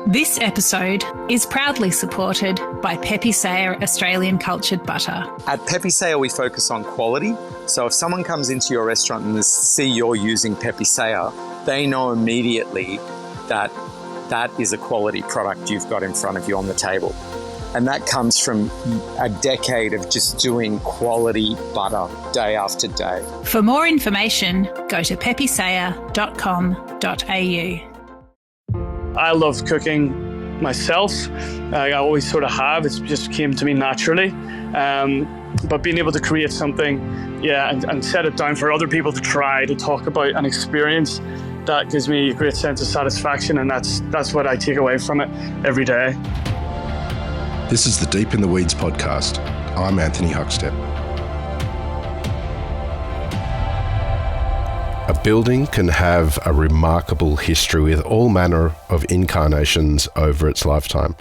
This episode is proudly supported by Pepe Sayer Australian Cultured Butter. At Pepe Sayer, we focus on quality. So if someone comes into your restaurant and they see you're using Pepe Sayer, they know immediately that that is a quality product you've got in front of you on the table. And that comes from a decade of just doing quality butter day after day. For more information, go to pepesayer.com.au. I love cooking myself. I always sort of have. It just came to me naturally. But being able to create something, and set it down for other people to try, to talk about and experience, that gives me a great sense of satisfaction, and that's what I take away from it every day. This is the Deep in the Weeds podcast. I'm Anthony Huckstep. A building can have a remarkable history with all manner of incarnations over its lifetime.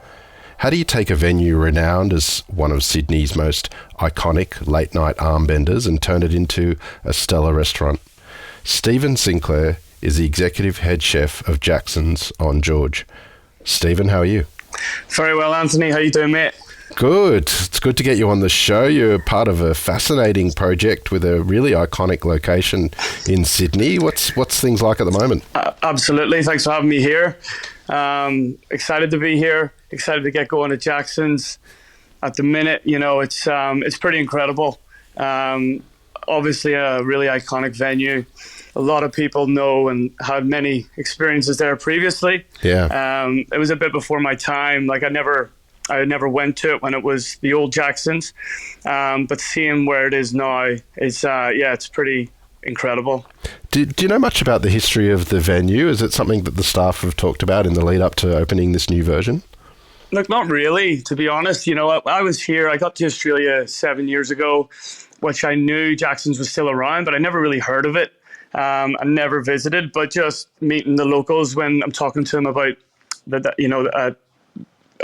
How do you take a venue renowned as one of Sydney's most iconic late-night armbenders and turn it into a stellar restaurant? Stephen Sinclair is the executive head chef of Jackson's on George. Stephen, how are you? Very well, Anthony. How you doing, mate? Good. It's good to get you on the show. You're part of a fascinating project with a really iconic location in Sydney. What's things like at the moment? Absolutely. Thanks for having me here. Excited to be here. Excited to get going at Jackson's. At the minute, it's pretty incredible. Obviously, a really iconic venue. A lot of people know and had many experiences there previously. Yeah. It was a bit before my time. Like I never went to it when it was the old Jackson's. But seeing where it is now, it's pretty incredible. Do you know much about the history of the venue? Is it something that the staff have talked about in the lead up to opening this new version? Look, not really, to be honest. I was here. I got to Australia 7 years ago, which I knew Jackson's was still around, but I never really heard of it. I never visited, but just meeting the locals when I'm talking to them about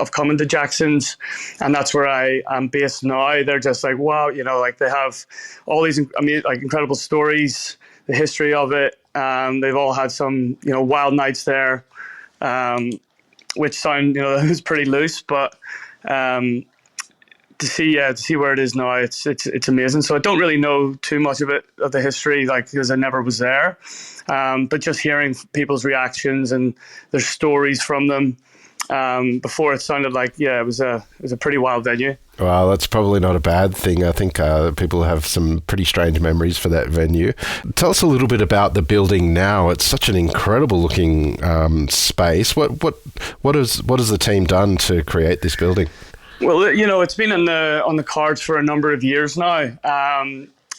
of coming to Jackson's, and that's where I am based now. They're just like, wow, they have all these incredible stories, the history of it. They've all had some, wild nights there, which sound, it was pretty loose, but to see where it is now, it's amazing. So I don't really know too much of the history, because I never was there. But just hearing people's reactions and their stories from them, before, it sounded like it was a pretty wild venue. Well, that's probably not a bad thing. I think people have some pretty strange memories for that venue. Tell us a little bit about the building now. It's such an incredible looking space. What has the team done to create this building? Well, it's been on the cards for a number of years now.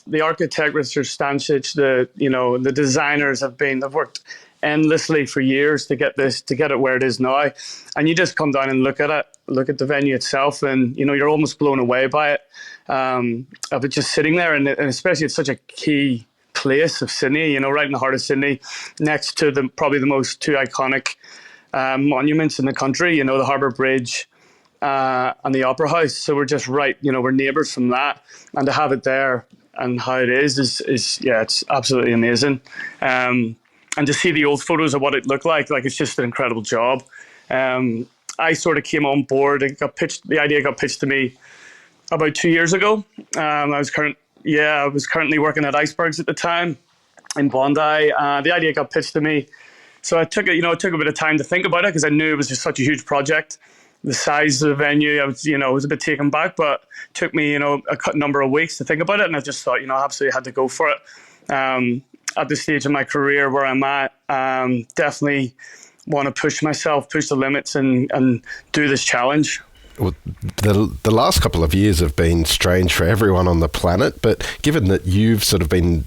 The architect, Richard Stanchich, the designers they've worked endlessly for years to get it where it is now. And you just come down and look at the venue itself, and you're almost blown away by it, of it just sitting there, and especially it's such a key place of Sydney, right in the heart of Sydney, next to probably the most two iconic monuments in the country, the Harbour Bridge and the Opera House. So we're just right, we're neighbours from that, and to have it there and how it is it's absolutely amazing. And to see the old photos of what it looked like it's just an incredible job. I sort of came on board. The idea got pitched to me about 2 years ago. I was currently working at Icebergs at the time in Bondi. The idea got pitched to me, so I took it. It took a bit of time to think about it because I knew it was just such a huge project. The size of the venue, I was a bit taken back, but it took me, a number of weeks to think about it, and I just thought, I absolutely had to go for it. At this stage of my career where I'm at, definitely want to push myself, push the limits, and do this challenge. Well, the last couple of years have been strange for everyone on the planet, but given that you've sort of been,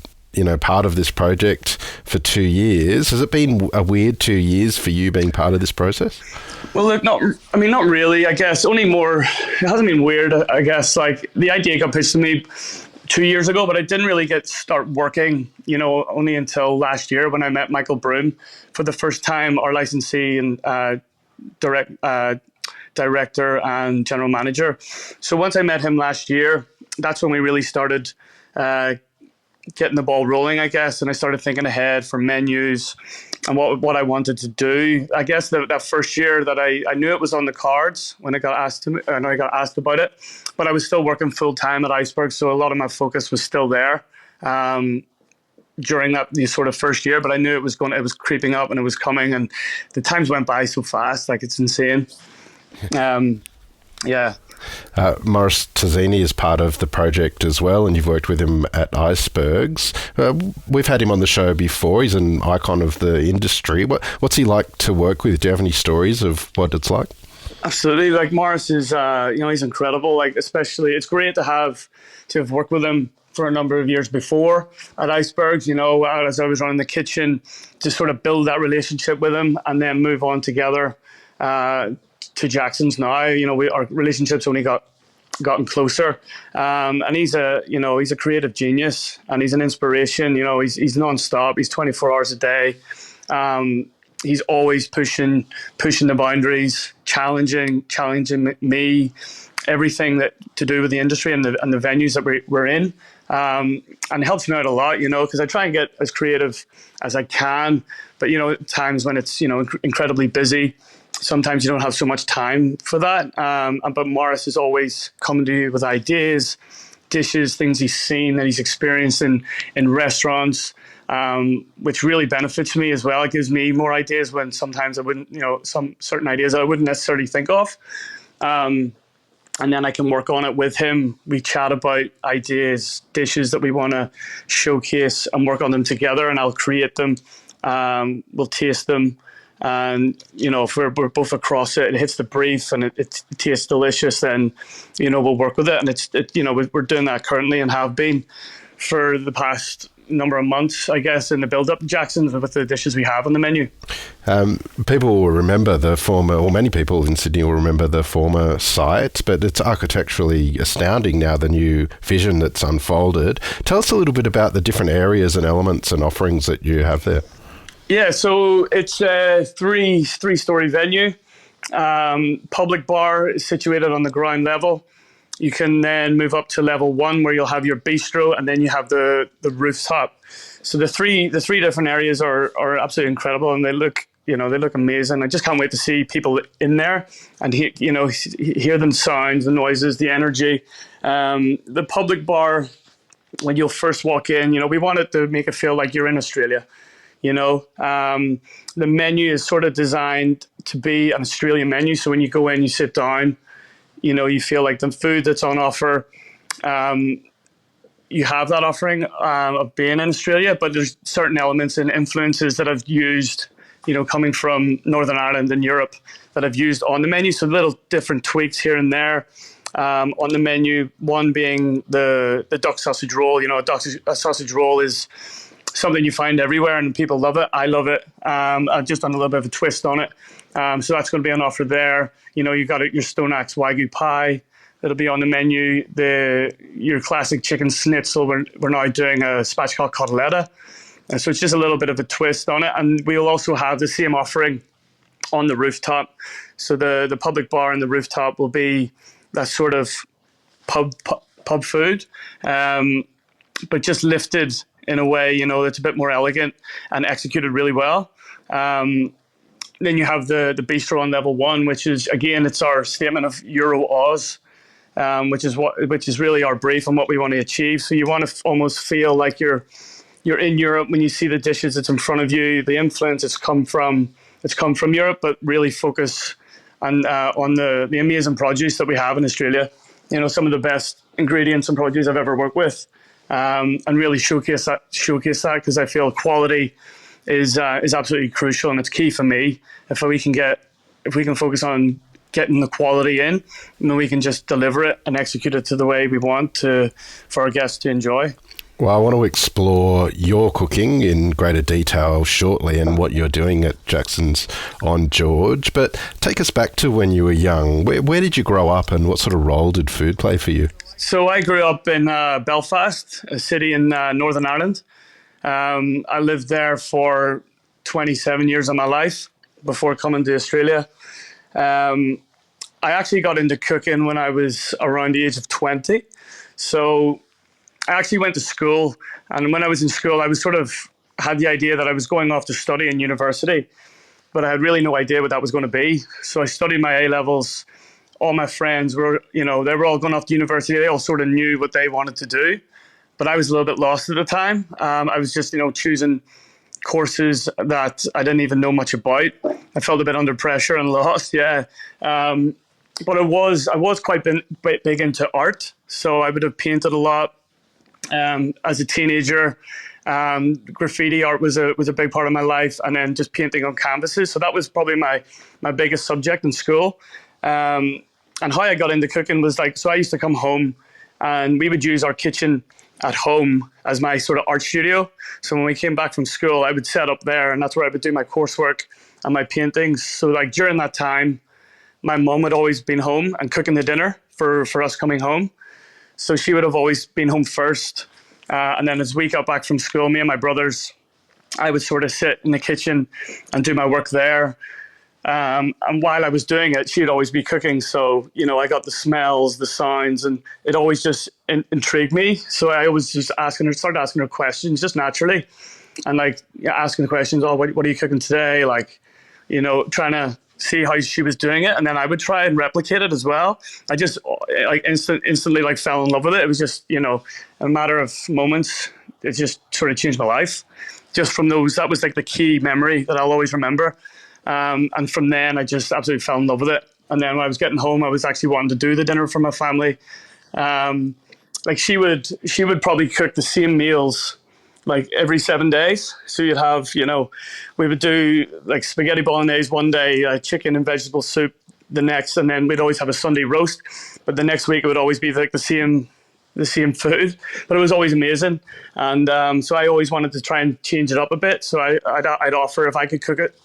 part of this project for 2 years, has it been a weird 2 years for you being part of this process? Well, look, not really, I guess. It hasn't been weird, I guess. The idea got pitched to me 2 years ago, but I didn't really start working, only until last year when I met Michael Broom for the first time, our licensee and director and general manager. So once I met him last year, that's when we really started getting the ball rolling, I guess. And I started thinking ahead for menus, and what I wanted to do. I guess that first year that I knew it was on the cards when I got asked about it, but I was still working full time at Icebergs, so a lot of my focus was still there during that sort of first year. But I knew it was creeping up and it was coming, and the times went by so fast, like it's insane. Yeah. Morris Tazzini is part of the project as well, and you've worked with him at Icebergs. We've had him on the show before. He's an icon of the industry. What's he like to work with? Do you have any stories of what it's like? Absolutely. Like Morris is, he's incredible. Like, especially, it's great to have worked with him for a number of years before at Icebergs, as I was running the kitchen, to sort of build that relationship with him and then move on together to Jackson's now. Our relationships only gotten closer, and he's a creative genius, and he's an inspiration. He's non-stop. He's 24 hours a day. He's always pushing the boundaries, challenging me, everything that to do with the industry and the venues that we're in, and helps me out a lot. Because I try and get as creative as I can, but at times when it's incredibly busy, sometimes you don't have so much time for that. But Morris is always coming to you with ideas, dishes, things he's seen, that he's experienced in restaurants, which really benefits me as well. It gives me more ideas when sometimes I wouldn't, some certain ideas I wouldn't necessarily think of. And then I can work on it with him. We chat about ideas, dishes that we want to showcase and work on them together, and I'll create them. We'll taste them. And if we're both across it, it hits the brief and it tastes delicious, then we'll work with it. And we're doing that currently and have been for the past number of months, I guess, in the build up to Jackson's with the dishes we have on the menu. People will remember many people in Sydney will remember the former site, but it's architecturally astounding now, the new vision that's unfolded. Tell us a little bit about the different areas and elements and offerings that you have there. Yeah, so it's a three-story venue. Public bar is situated on the ground level. You can then move up to level 1 where you'll have your bistro, and then you have the rooftop. So the three different areas are absolutely incredible, and they look amazing. I just can't wait to see people in there and hear them sounds, the noises, the energy. The public bar, when you'll first walk in, we want it to make it feel like you're in Australia. The menu is sort of designed to be an Australian menu. So when you go in, you sit down, you feel like the food that's on offer, you have that offering of being in Australia, but there's certain elements and influences that I've used, coming from Northern Ireland and Europe that I've used on the menu. So little different tweaks here and there on the menu. One being the duck sausage roll. A sausage roll is something you find everywhere and people love it. I love it. I've just done a little bit of a twist on it. So that's going to be on offer there. You got your Stone Axe Wagyu pie that'll be on the menu. Your classic chicken schnitzel. We're now doing a spatchcock cotoletta. So it's just a little bit of a twist on it. And we'll also have the same offering on the rooftop. So the public bar and the rooftop will be that sort of pub food, but just lifted in a way, that's a bit more elegant and executed really well. Then you have the bistro on level 1, which is, again, it's our statement of Euro Oz, which is really our brief and what we want to achieve. So you want to almost feel like you're in Europe when you see the dishes that's in front of you. The influence it's come from Europe, but really focus on the amazing produce that we have in Australia. Some of the best ingredients and produce I've ever worked with. And really showcase that because I feel quality is absolutely crucial, and it's key for me. If we can focus on getting the quality in, then we can just deliver it and execute it to the way we want for our guests to enjoy. Well, I want to explore your cooking in greater detail shortly and what you're doing at Jackson's on George. But take us back to when you were young. Where did you grow up, and what sort of role did food play for you? So I grew up in Belfast, a city in Northern Ireland. I lived there for 27 years of my life before coming to Australia. I actually got into cooking when I was around the age of 20. So I actually went to school, and when I was in school, I was sort of had the idea that I was going off to study in university, but I had really no idea what that was going to be. So I studied my A levels. All my friends were, they were all going off to university. They all sort of knew what they wanted to do, but I was a little bit lost at the time. I was just, choosing courses that I didn't even know much about. I felt a bit under pressure and lost, yeah. But I was quite big into art, so I would have painted a lot as a teenager. Graffiti art was a big part of my life, and then just painting on canvases. So that was probably my biggest subject in school. And how I got into cooking was so I used to come home, and we would use our kitchen at home as my sort of art studio. So when we came back from school, I would set up there, and that's where I would do my coursework and my paintings. So during that time, my mum had always been home and cooking the dinner for us coming home. So she would have always been home first. And then as we got back from school, me and my brothers, I would sort of sit in the kitchen and do my work there. And while I was doing it, she'd always be cooking. So, I got the smells, the sounds, and it always just intrigued me. So I was just started asking her questions just naturally. And asking the questions, what are you cooking today? Trying to see how she was doing it. And then I would try and replicate it as well. I just instantly fell in love with it. It was just, a matter of moments. It just sort of changed my life. Just from those, that was the key memory that I'll always remember. And from then I just absolutely fell in love with it. And then when I was getting home, I was actually wanting to do the dinner for my family. She would probably cook the same meals every 7 days. So you'd have, we would do spaghetti bolognese one day, chicken and vegetable soup the next, and then we'd always have a Sunday roast. But the next week it would always be the same food, but it was always amazing. And so I always wanted to try and change it up a bit. So I'd offer if I could cook it.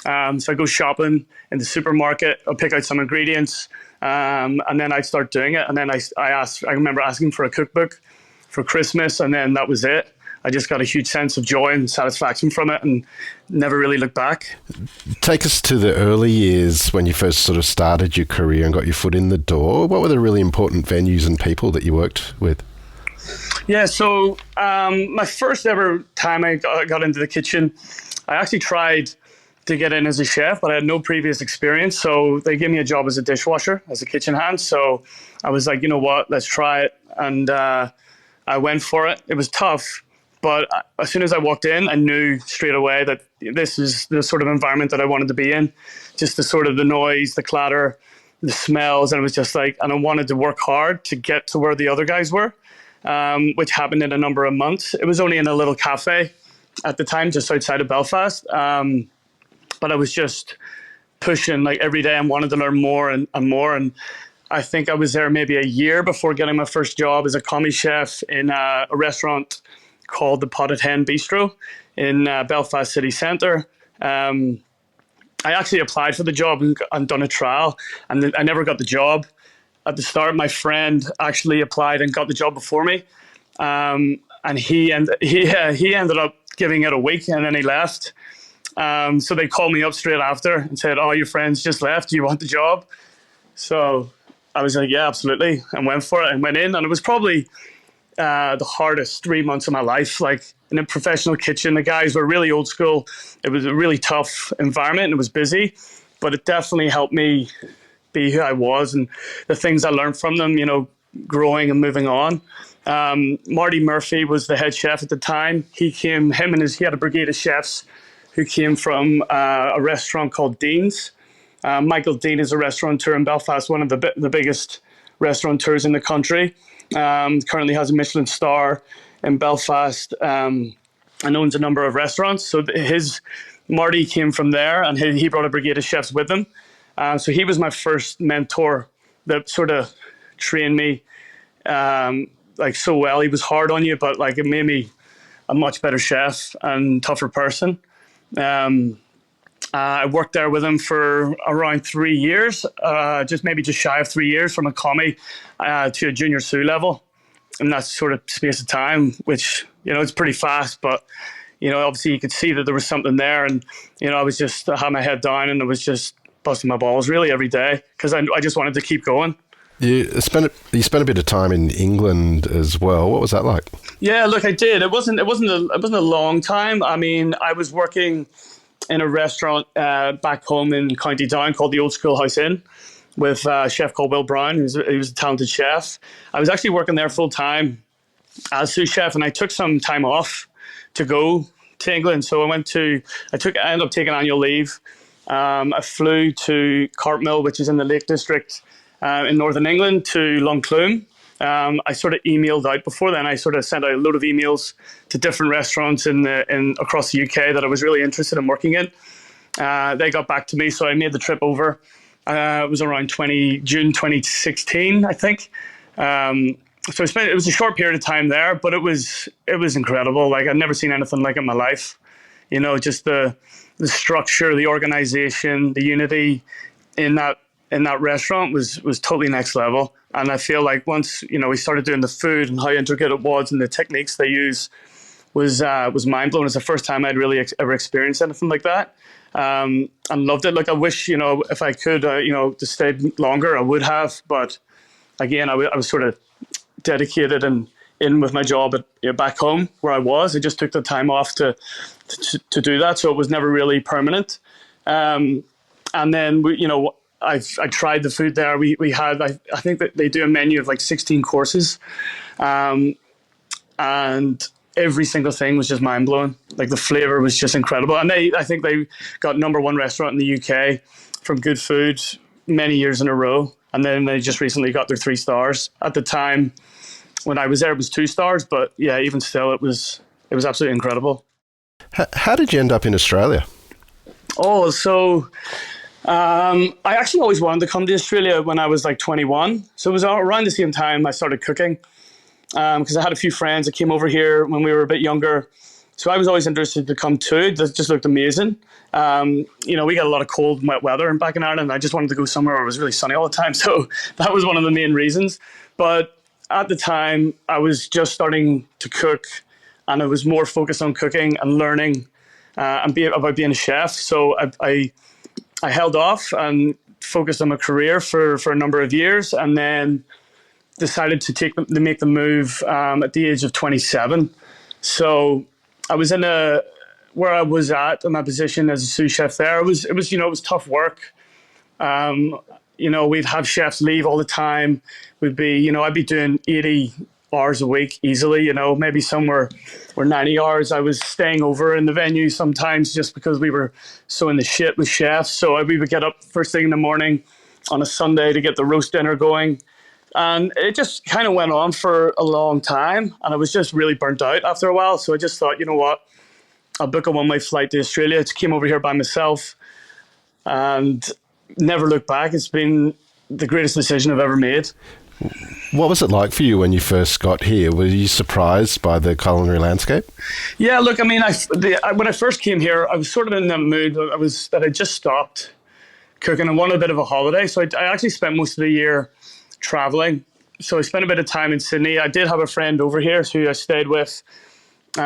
So I go shopping in the supermarket, I'll pick out some ingredients, and then I'd start doing it. And then I remember asking for a cookbook for Christmas, and then that was it. I just got a huge sense of joy and satisfaction from it and never really looked back. Take us to the early years when you first sort of started your career and got your foot in the door. What were the really important venues and people that you worked with? Yeah, so my first ever time I got into the kitchen, I actually tried to get in as a chef, but I had no previous experience. So they gave me a job as a dishwasher, as a kitchen hand. So I was like, you know what, let's try it. And I went for it. It was tough. But as soon as I walked in, I knew straight away that this is the sort of environment that I wanted to be in. Just the sort of the noise, the clatter, the smells. And it was just and I wanted to work hard to get to where the other guys were, which happened in a number of months. It was only in a little cafe at the time, just outside of Belfast. But I was just pushing every day and wanted to learn more and more. And I think I was there maybe a year before getting my first job as a commis chef in a restaurant called the Potted Hen Bistro in Belfast city centre. I actually applied for the job and done a trial, and I never got the job. At the start, my friend actually applied and got the job before me, and he ended up giving it a week, and then he left. So they called me up straight after and said, "Oh, your friend's just left. Do you want the job?" So I was like, "Yeah, absolutely," and went for it and went in, and it was probably the hardest 3 months of my life, in a professional kitchen. The guys were really old school. It was a really tough environment and it was busy, but it definitely helped me be who I was and the things I learned from them, growing and moving on. Marty Murphy was the head chef at the time. He had a brigade of chefs who came from a restaurant called Dean's. Michael Dean is a restaurateur in Belfast, one of the biggest restaurateurs in the country. Currently has a Michelin star in Belfast and owns a number of restaurants. So Marty came from there, and he brought a brigade of chefs with him. So he was my first mentor that sort of trained me so well. He was hard on you, but it made me a much better chef and tougher person. I worked there with him for around 3 years, just shy of 3 years, from a commie to a junior sous level. And that's sort of space of time, which, it's pretty fast, but, obviously you could see that there was something there. And, I had my head down and I was just busting my balls really every day because I just wanted to keep going. You spent a bit of time in England as well. What was that like? Yeah, look, I did. It wasn't a long time. I mean, I was working in a restaurant back home in County Down called the Old School House Inn with a chef called Will Brown, he was a talented chef. I was actually working there full time as sous chef, and I took some time off to go to England. So I ended up taking annual leave. I flew to Cartmill, which is in the Lake District in Northern England, to Loncloom. I sort of emailed out before then. I sort of sent out a load of emails to different restaurants in across the UK that I was really interested in working in. They got back to me, so I made the trip over. It was around June 2016, I think. So it was a short period of time there, but it was incredible. Like, I'd never seen anything like it in my life. You know, just the structure, the organization, the unity in that restaurant was totally next level. And I feel like once, we started doing the food and how intricate it was and the techniques they use was mind blowing. It's the first time I'd really ever experienced anything like that. And loved it. Like, I wish, if I could, to stay longer, I would have. But again, I was sort of dedicated and in with my job back home where I was. I just took the time off to do that. So it was never really permanent. And then, I tried the food there. We had, I think that they do a menu of like 16 courses. And every single thing was just mind blowing. Like, the flavor was just incredible. And I think they got #1 restaurant in the UK from Good Food many years in a row. And then they just recently got their 3 stars. At the time when I was there, it was 2 stars. But yeah, even still, it was absolutely incredible. How did you end up in Australia? Oh, so I actually always wanted to come to Australia when I was like 21. So it was around the same time I started cooking. Because I had a few friends that came over here when we were a bit younger. So I was always interested to come too. It just looked amazing. We got a lot of cold and wet weather back in Ireland. I just wanted to go somewhere where it was really sunny all the time. So that was one of the main reasons. But at the time, I was just starting to cook, and I was more focused on cooking and learning about being a chef. So I held off and focused on my career for a number of years, and then decided to make the move at the age of 27. So I was where I was at in my position as a sous chef there. It was tough work. We'd have chefs leave all the time. I'd be doing 80 hours a week easily. Maybe some were 90 hours. I was staying over in the venue sometimes just because we were so in the shit with chefs. So we would get up first thing in the morning on a Sunday to get the roast dinner going. And it just kind of went on for a long time, and I was just really burnt out after a while. So I just thought, you know what, I'll book a one-way flight to Australia. I came over here by myself and never looked back. It's been the greatest decision I've ever made. What was it like for you when you first got here? Were you surprised by the culinary landscape? Yeah, look, I mean, when I first came here, I was sort of in that mood that I just stopped cooking and wanted a bit of a holiday. So I actually spent most of the year traveling. So I spent a bit of time in Sydney. I did have a friend over here who I stayed with,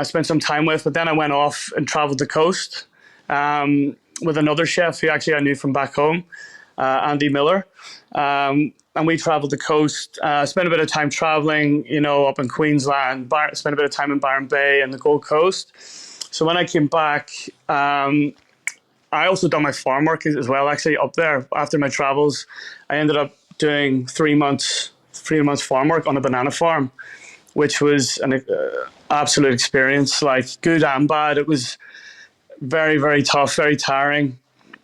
spent some time with, but then I went off and traveled the coast with another chef who actually I knew from back home, Andy Miller. And we traveled the coast, spent a bit of time traveling, up in Queensland, spent a bit of time in Byron Bay and the Gold Coast. So when I came back, I also done my farm work as well, actually, up there. After my travels, I ended up doing 3 months farm work on a banana farm, which was an absolute experience, like good and bad. It was very, very tough, very tiring,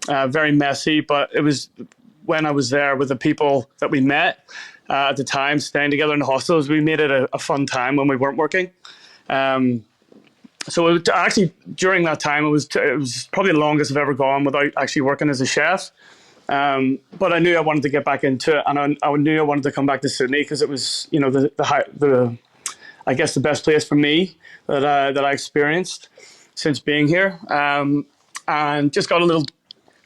very messy, but it was when I was there with the people that we met at the time, staying together in the hostels, we made it a fun time when we weren't working. So actually, during that time, it was probably the longest I've ever gone without actually working as a chef. But I knew I wanted to get back into it, and I knew I wanted to come back to Sydney because it was, I guess the best place for me that I experienced since being here. And just got a little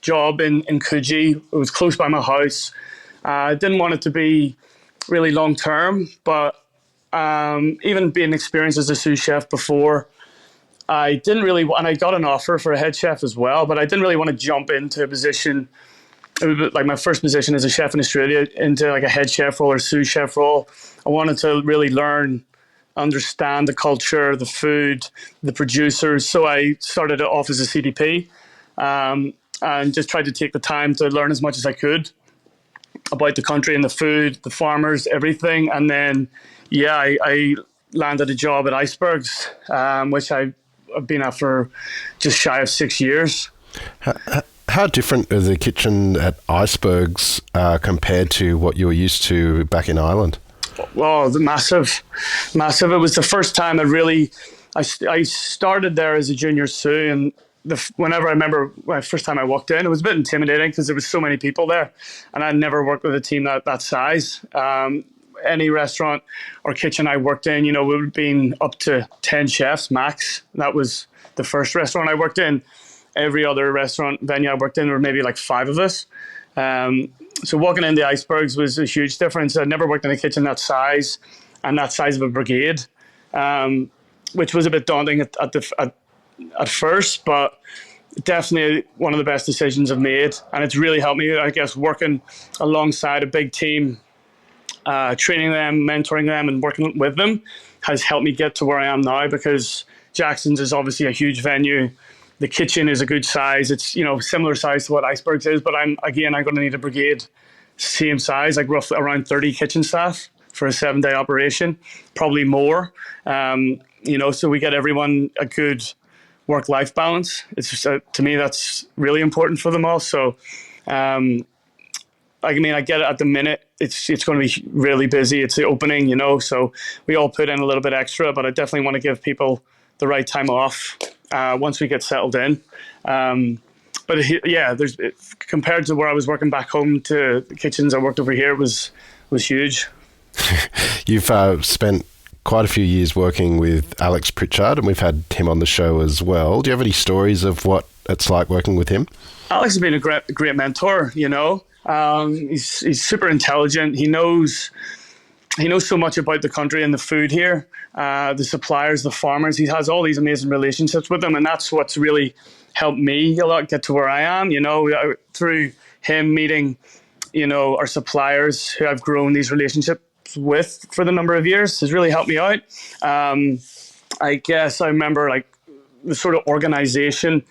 job in Coogee. It was close by my house. I didn't want it to be really long term, but even being experienced as a sous chef before, and I got an offer for a head chef as well, but I didn't really want to jump into a position it was like my first position as a chef in Australia into like a head chef role or sous chef role. I wanted to really learn, understand the culture, the food, the producers. So I started it off as a CDP, and just tried to take the time to learn as much as I could about the country and the food, the farmers, everything. And then, yeah, I landed a job at Icebergs, which I've been at for just shy of 6 years. How different is the kitchen at Icebergs compared to what you were used to back in Ireland? Well, massive. It was the first time I started there as a junior sous, and whenever I remember my first time I walked in, it was a bit intimidating because there was so many people there, and I'd never worked with a team that size. Any restaurant or kitchen I worked in, it would have been up to 10 chefs max. That was the first restaurant I worked in. Every other restaurant venue I worked in, there were maybe like 5 of us. So walking in the Icebergs was a huge difference. I'd never worked in a kitchen that size and that size of a brigade, which was a bit daunting at first, but definitely one of the best decisions I've made. And it's really helped me, I guess, working alongside a big team, training them, mentoring them, and working with them has helped me get to where I am now, because Jackson's is obviously a huge venue. The kitchen is a good size. It's, similar size to what Icebergs is, but I'm going to need a brigade same size, like roughly around 30 kitchen staff for a 7-day operation, probably more. So we get everyone a good work-life balance. It's just, to me, that's really important for them all. So, I get it at the minute. It's going to be really busy. It's the opening, so we all put in a little bit extra, but I definitely want to give people the right time off once we get settled in. Compared to where I was working back home to the kitchens I worked over here was huge. You've spent quite a few years working with Alex Pritchard, and we've had him on the show as well. Do you have any stories of what it's like working with him? Alex has been a great mentor, He's super intelligent. He knows so much about the country and the food here, the suppliers, the farmers. He has all these amazing relationships with them, and that's what's really helped me a lot get to where I am. Through him meeting, our suppliers who I've grown these relationships with for the number of years has really helped me out. I guess I remember like the sort of organization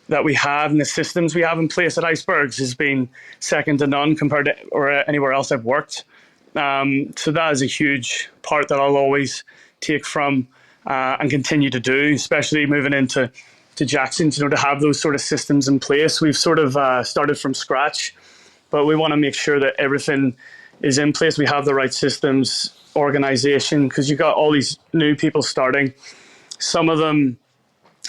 that we have and the systems we have in place at Icebergs has been second to none compared to or anywhere else I've worked. So that is a huge part that I'll always take from and continue to do, especially moving into Jackson's, to have those sort of systems in place. We've sort of started from scratch, but we want to make sure that everything is in place. We have the right systems, organization, because you've got all these new people starting. Some of them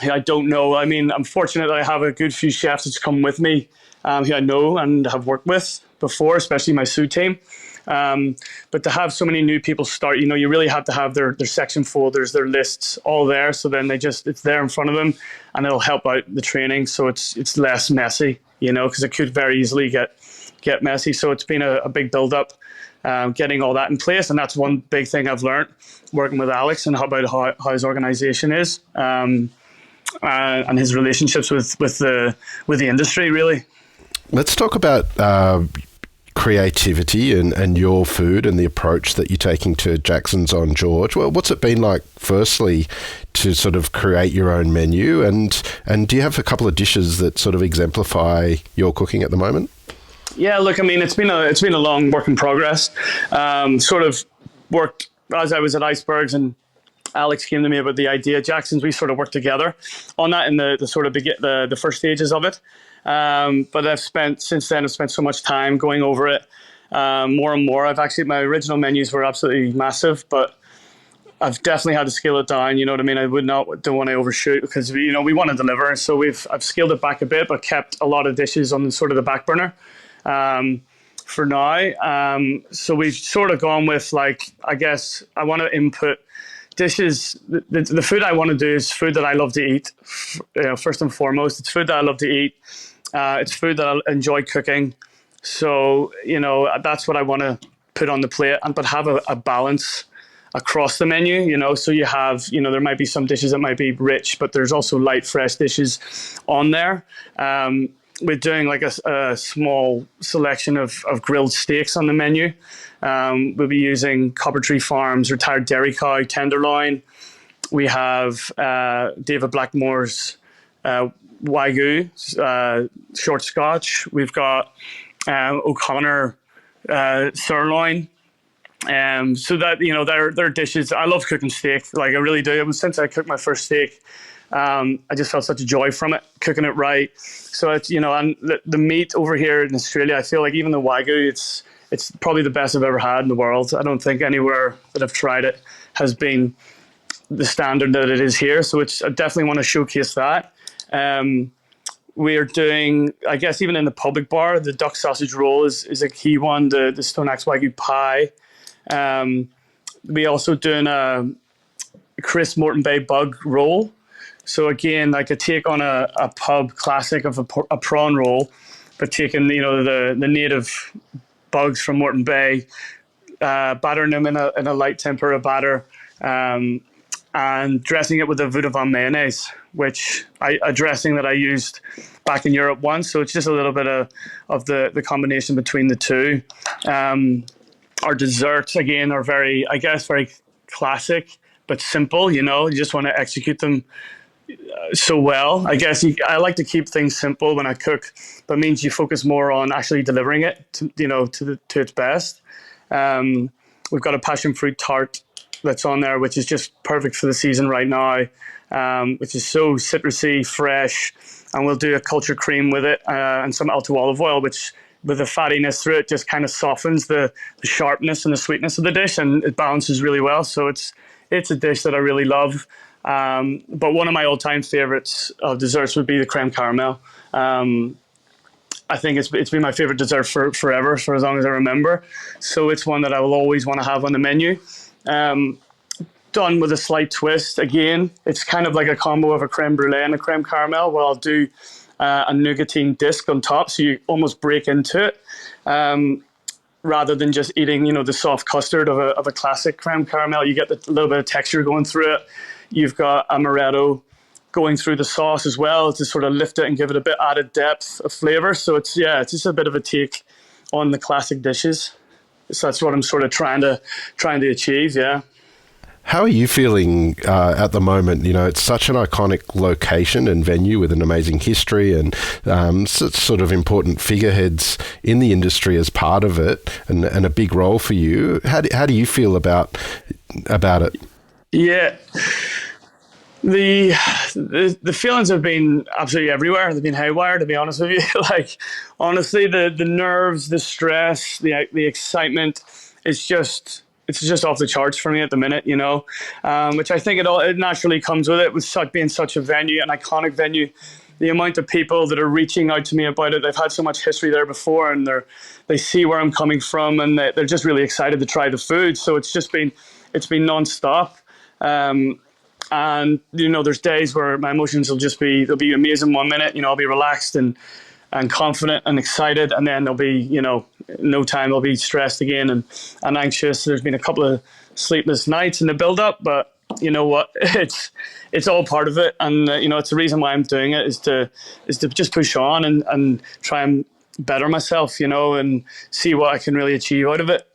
I don't know. I'm fortunate that I have a good few chefs that's come with me who I know and have worked with before, especially my sous team. But to have so many new people start, you really have to have their section folders, their lists all there. So then it's there in front of them, and it'll help out the training. So it's less messy, because it could very easily get messy. So it's been a big build up, getting all that in place. And that's one big thing I've learned working with Alex and about how his organization is, and his relationships with the industry, really. Let's talk about creativity and your food and the approach that you're taking to Jackson's on George. Well, what's it been like, firstly, to sort of create your own menu? And do you have a couple of dishes that sort of exemplify your cooking at the moment? Yeah, look, it's been a long work in progress. Sort of worked as I was at Icebergs, and Alex came to me about the idea. Jackson's, we sort of worked together on that in the sort of the first stages of it. But since then I've spent so much time going over it more and more. My original menus were absolutely massive, but I've definitely had to scale it down. You know what I mean? Don't want to overshoot, because we want to deliver. So I've scaled it back a bit, but kept a lot of dishes on sort of the back burner for now. So we've sort of gone with, I guess I want to input dishes. The food I want to do is food that I love to eat. First and foremost, it's food that I love to eat. It's food that I enjoy cooking. So, that's what I want to put on the plate, but have a balance across the menu, so you have, there might be some dishes that might be rich, but there's also light, fresh dishes on there. we're doing like a small selection of grilled steaks on the menu. We'll be using Copper Tree Farms retired dairy cow tenderloin. We have David Blackmore's Wagyu short Scotch. We've got O'Connor sirloin. So that, they're dishes. I love cooking steak. Like I really do. Since I cooked my first steak, I just felt such a joy from it, cooking it right. So it's, and the meat over here in Australia, I feel like even the Wagyu, it's probably the best I've ever had in the world. I don't think anywhere that I've tried it has been the standard that it is here. So I definitely want to showcase that. We are doing, I guess, even in the public bar, the duck sausage roll is a key one, the Stone Axe Wagyu pie. We also doing a crisp Moreton Bay bug roll. So again, like a take on a pub classic of a prawn roll, but taking, the native bugs from Moreton Bay, battering them in a light tempera batter, and dressing it with a Vue de Vin mayonnaise, which a dressing that I used back in Europe once. So it's just a little bit of the combination between the two. Our desserts, again, are very classic, but simple, you just want to execute them so well. I guess I like to keep things simple when I cook, but it means you focus more on actually delivering it to its best. We've got a passion fruit tart that's on there, which is just perfect for the season right now, which is so citrusy, fresh, and we'll do a culture cream with it and some Alto olive oil, which with the fattiness through it just kind of softens the sharpness and the sweetness of the dish, and it balances really well. So it's a dish that I really love. But one of my all-time favorites of desserts would be the creme caramel. I think it's been my favorite dessert forever, for as long as I remember. So it's one that I will always want to have on the menu. Done with a slight twist. Again, it's kind of like a combo of a creme brulee and a creme caramel, where I'll do a nougatine disc on top, so you almost break into it, rather than just eating, the soft custard of a classic creme caramel. You get a little bit of texture going through it. You've got amaretto going through the sauce as well to sort of lift it and give it a bit added depth of flavor. So it's just a bit of a take on the classic dishes. So that's what I'm sort of trying to achieve. Yeah. How are you feeling at the moment? It's such an iconic location and venue with an amazing history and sort of important figureheads in the industry as part of it, and a big role for you. How do you feel about it? Yeah. The feelings have been absolutely everywhere. They've been haywire, to be honest with you. Like, honestly, the nerves, the stress, the excitement, it's just off the charts for me at the minute, which I think it naturally comes with it, with being such a venue, an iconic venue. The amount of people that are reaching out to me about it, they've had so much history there before, and they see where I'm coming from, and they're just really excited to try the food. So it's been nonstop. And there's days where my emotions they'll be amazing 1 minute, I'll be relaxed and confident and excited, and then there'll be, no time I'll be stressed again and anxious. There's been a couple of sleepless nights in the build up, but you know what, it's all part of it. And it's the reason why I'm doing it is to just push on and try and better myself, and see what I can really achieve out of it,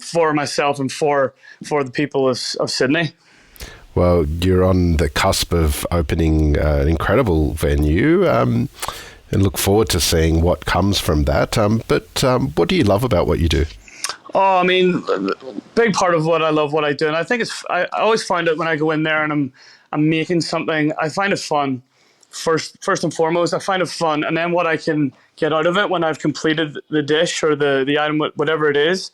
for myself and for the people of Sydney. Well, you're on the cusp of opening an incredible venue, and look forward to seeing what comes from that. But what do you love about what you do? Oh, I mean, big part of what I love, what I do, and I think I always find it when I go in there and I'm making something, I find it fun. First and foremost, I find it fun, and then what I can get out of it when I've completed the dish or the item, whatever it is.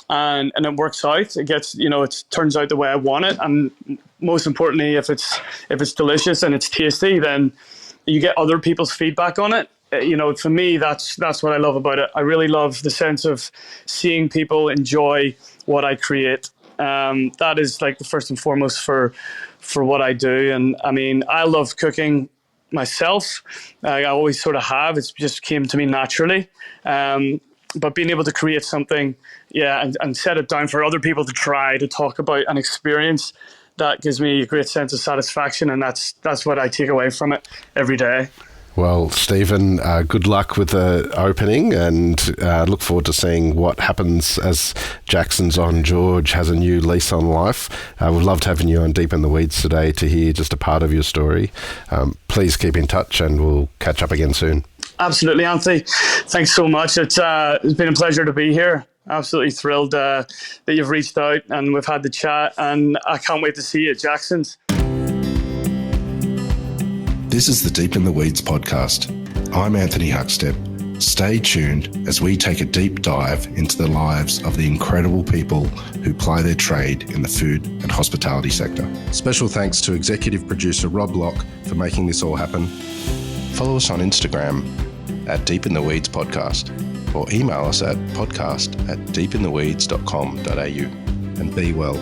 And it works out. It gets, it turns out the way I want it. And most importantly, if it's delicious and it's tasty, then you get other people's feedback on it. For me, that's what I love about it. I really love the sense of seeing people enjoy what I create. That is like the first and foremost for what I do. And I mean, I love cooking myself. I always sort of have. It's just came to me naturally. But being able to create something, and set it down for other people to try, to talk about and experience, that gives me a great sense of satisfaction, and that's what I take away from it every day. Well, Stephen, good luck with the opening, and look forward to seeing what happens as Jackson's on George has a new lease on life. We've loved having you on Deep in the Weeds today to hear just a part of your story. Please keep in touch, and we'll catch up again soon. Absolutely, Anthony. Thanks so much. It's been a pleasure to be here. Absolutely thrilled that you've reached out and we've had the chat, and I can't wait to see you at Jackson's. This is the Deep in the Weeds podcast. I'm Anthony Huckstep. Stay tuned as we take a deep dive into the lives of the incredible people who ply their trade in the food and hospitality sector. Special thanks to executive producer Rob Locke for making this all happen. Follow us on Instagram at Deep in the Weeds Podcast, or email us at podcast@deepintheweeds.com.au. And be well.